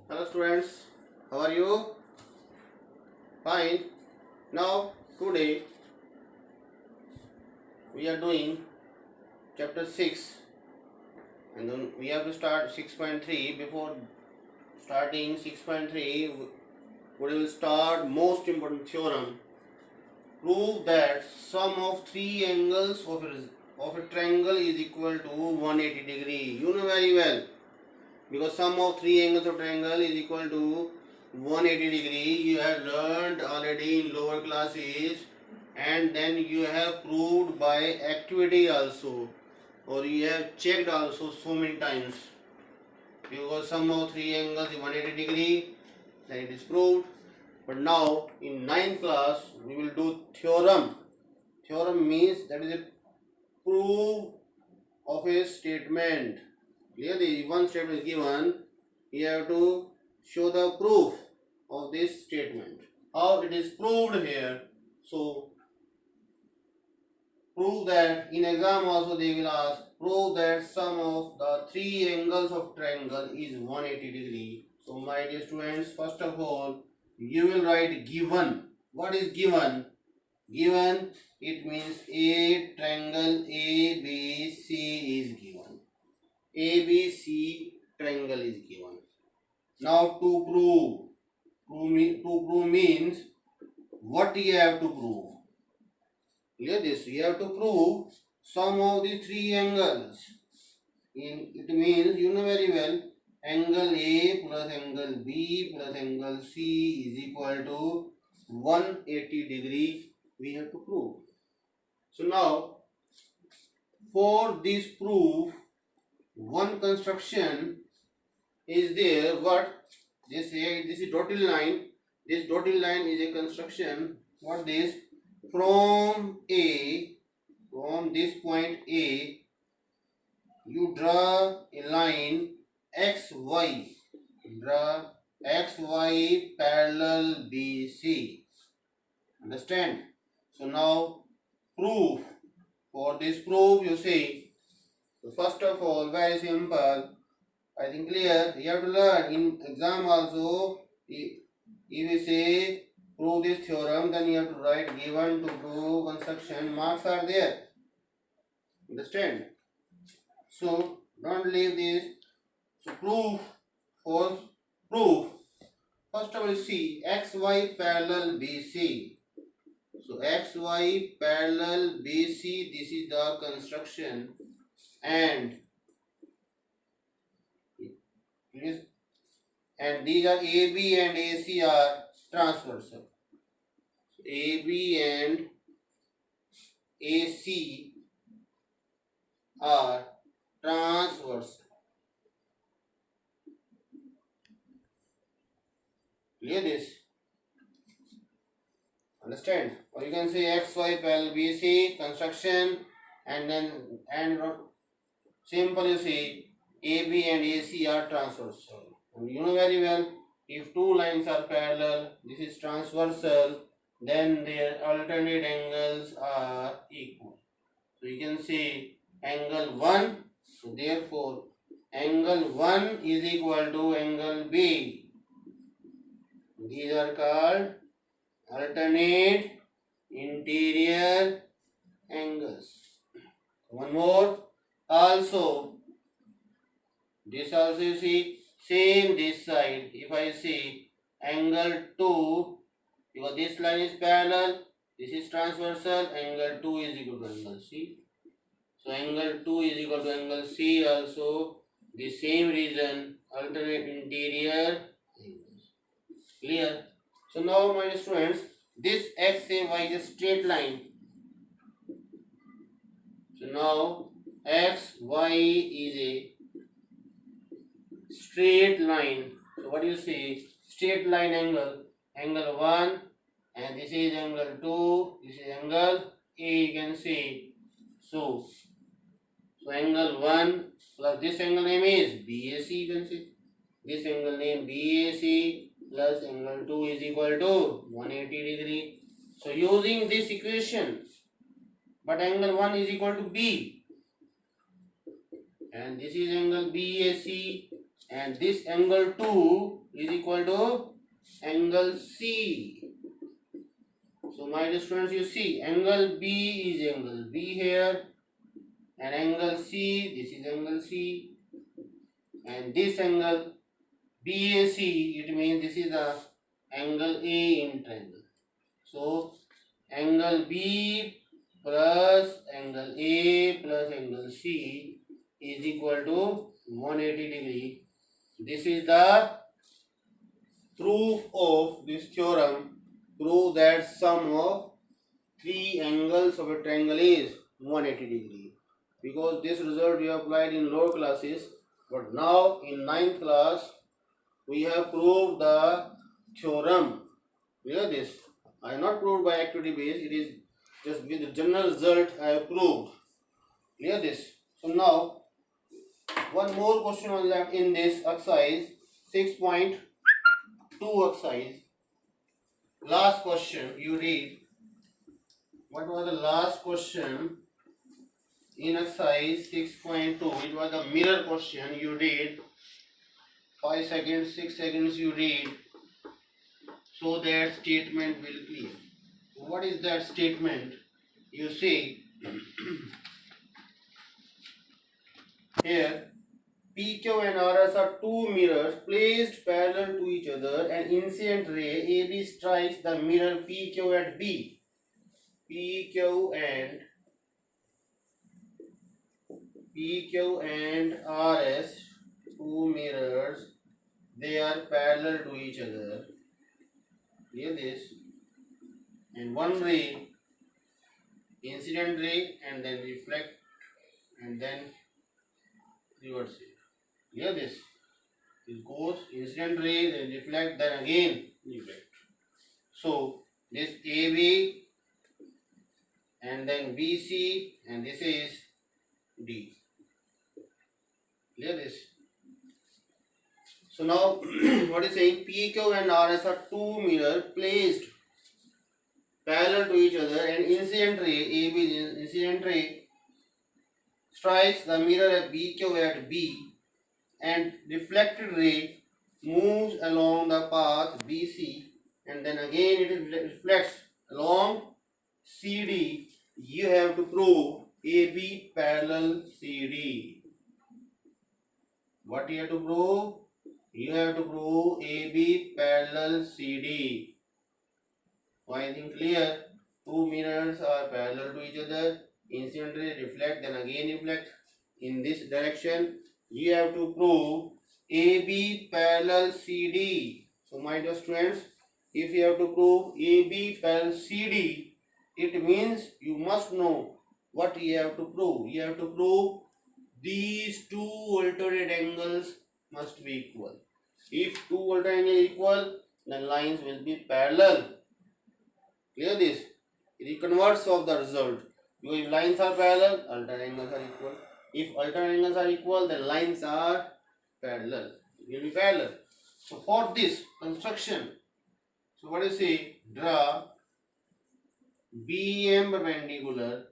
Hello students, how are you? Fine. Now today we are doing chapter 6 and then we have to start 6.3. Before starting 6.3 we will start most important theorem. Prove that sum of three angles of a triangle is equal to 180 degree. You know very well, because sum of three angles of triangle is equal to 180 degree. You have learned already in lower classes, and then you have proved by activity also, or you have checked also so many times, because sum of three angles is 180 degree, then it is proved. But now in 9th class we will do theorem. Theorem means that is a proof of a statement. Clearly, one statement is given, you have to show the proof of this statement. How it is proved here? So, prove that in exam also they will ask, prove that sum of the three angles of triangle is 180 degree. So, my dear students, first of all, you will write given. What is given? Given, it means a triangle ABC is given. ABC triangle is given. Now to prove means what you have to prove. Clear this? You have to prove sum of the three angles. It means you know very well, angle A plus angle B plus angle C is equal to 180 degree. We have to prove. So now for this proof, one construction is there. What this is dotted line. This dotted line is a construction. What this? From this point A, you draw a line XY. Draw XY parallel BC. Understand? So now proof. For this proof, you say, so first of all, very simple. I think clear. You have to learn in exam also. If we say prove this theorem, then you have to write given to do construction. Marks are there. Understand? So don't leave this. So proof. For proof, first of all, see XY parallel BC. So XY parallel BC. This is the construction, and these are AB and AC are transversal. AB and AC are transversal. Clear this? Understand? Or you can say XY parallel BC construction, and then simple you see AB and AC are transversal. And you know very well, if two lines are parallel, this is transversal, then their alternate angles are equal. So you can say angle 1. So therefore, angle 1 is equal to angle B. These are called alternate interior angles. One more. Also, this also you see, same this side. If I see angle 2, because this line is parallel, this is transversal, angle 2 is equal to angle C. So angle 2 is equal to angle C also. The same reason, alternate interior angles. Clear? So now my students, this X and Y is a straight line. So now X, Y is a straight line. So what do you see? Straight line angle. Angle 1, and this is angle 2, this is angle A, you can see. So angle 1 plus this angle name is BAC, you can see. This angle name BAC plus angle 2 is equal to 180 degree. So using this equation, but angle 1 is equal to B, and this is angle BAC and this angle 2 is equal to angle C. So my dear students, you see angle B is angle B here, and angle C, this is angle C, and this angle BAC, it means this is the angle A in triangle. So angle B plus angle A plus angle C is equal to 180 degree. This is the proof of this theorem. Prove that sum of three angles of a triangle is 180 degree. Because this result we applied in lower classes, but now in 9th class we have proved the theorem. Clear this? I have not proved by activity base, it is just with the general result I have proved. Clear this? So now one more question was left in this exercise 6.2 exercise. Last question you read. What was the last question in exercise 6.2? It was the mirror question. You read 5 seconds, 6 seconds you read, so that statement will clear. What is that statement? You see here PQ and RS are two mirrors placed parallel to each other. An incident ray AB strikes the mirror PQ at B. PQ and RS, two mirrors, they are parallel to each other. Hear this. And one ray, incident ray, and then reflect, and then reverse it. Hear this. It goes incident ray, then reflect, then again reflect. So this AB and then BC, and this is D. Clear this? So now what is saying? PQ and RS are two mirrors placed parallel to each other, and incident ray, AB is incident ray, strikes the mirror at BQ at B, and reflected ray moves along the path BC, and then again it reflects along CD. You have to prove AB parallel CD. What you have to prove? You have to prove AB parallel CD. Why think clear? Two mirrors are parallel to each other. Incident ray reflect, then again reflect in this direction. You have to prove AB parallel CD. So my dear students, if you have to prove AB parallel CD, it means you must know what you have to prove. You have to prove these two alternate angles must be equal. If two alternate angles are equal, then lines will be parallel. Clear this? It is converse of the result. Because if lines are parallel, alternate angles are equal. If alternate angles are equal, then lines are parallel. It will be parallel. So for this construction, so what do you say? Draw BM perpendicular,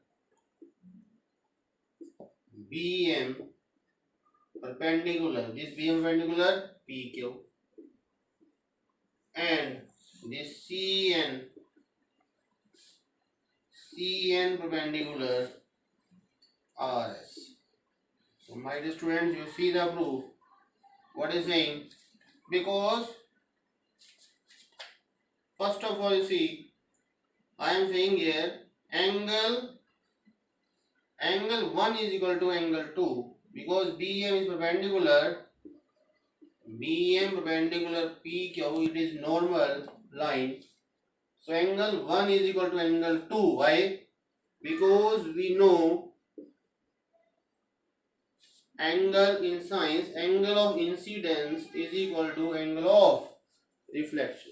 BM perpendicular, this BM perpendicular PQ, and this CN perpendicular RS. So my dear students, you see the proof. What is saying? Because first of all, you see, I am saying here angle 1 is equal to angle 2, because BM is perpendicular PQ, it is normal line. So angle 1 is equal to angle 2. Why? Because we know angle in science, angle of incidence is equal to angle of reflection.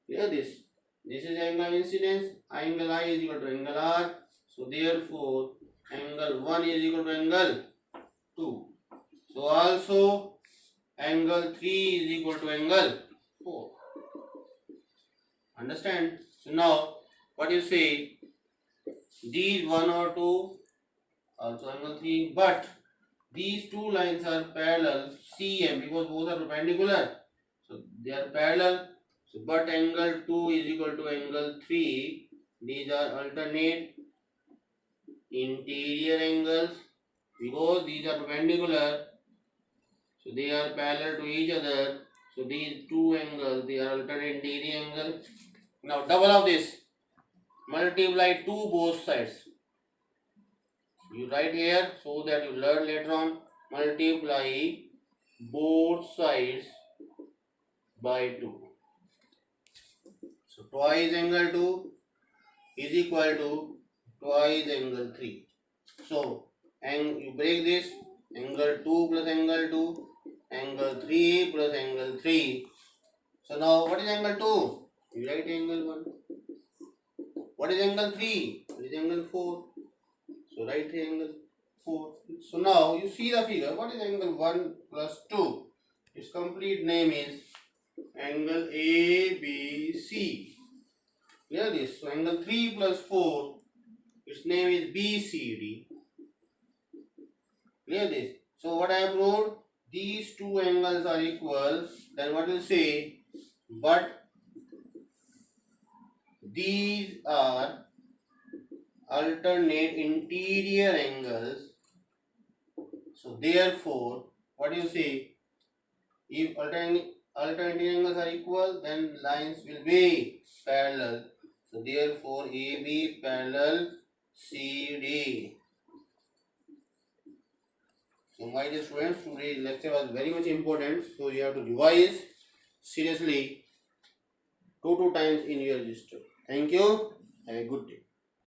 Hear this. This is angle of incidence. Angle I is equal to angle R. So therefore, angle 1 is equal to angle 2. So also, angle 3 is equal to angle 4. Understand? So now, what you say? These 1 or 2, also angle 3, but these two lines are parallel CM because both are perpendicular. So they are parallel. So but angle 2 is equal to angle 3. These are alternate interior angles because these are perpendicular. So they are parallel to each other. So these two angles, they are alternate interior angle. Now double of this. Multiply 2 both sides. You write here so that you learn later on. Multiply both sides by 2. So twice angle 2 is equal to twice angle 3. So and you break this, angle 2 plus angle 2, angle 3 plus angle 3. So now what is angle 2? You write angle 1. What is angle 3? What is angle 4? So write angle 4. So now you see the figure. What is angle 1 plus 2? Its complete name is angle ABC. Clear this? So angle 3 plus 4, its name is BCD. Clear this? So what I have proved? These two angles are equal. Then what will say? But these are alternate interior angles. So therefore, what do you say? If alternate angles are equal, then lines will be parallel. So therefore, AB parallel CD. So my dear students, today's lecture was very much important. So you have to revise seriously 2 times in your register. Thank you. Have a good day.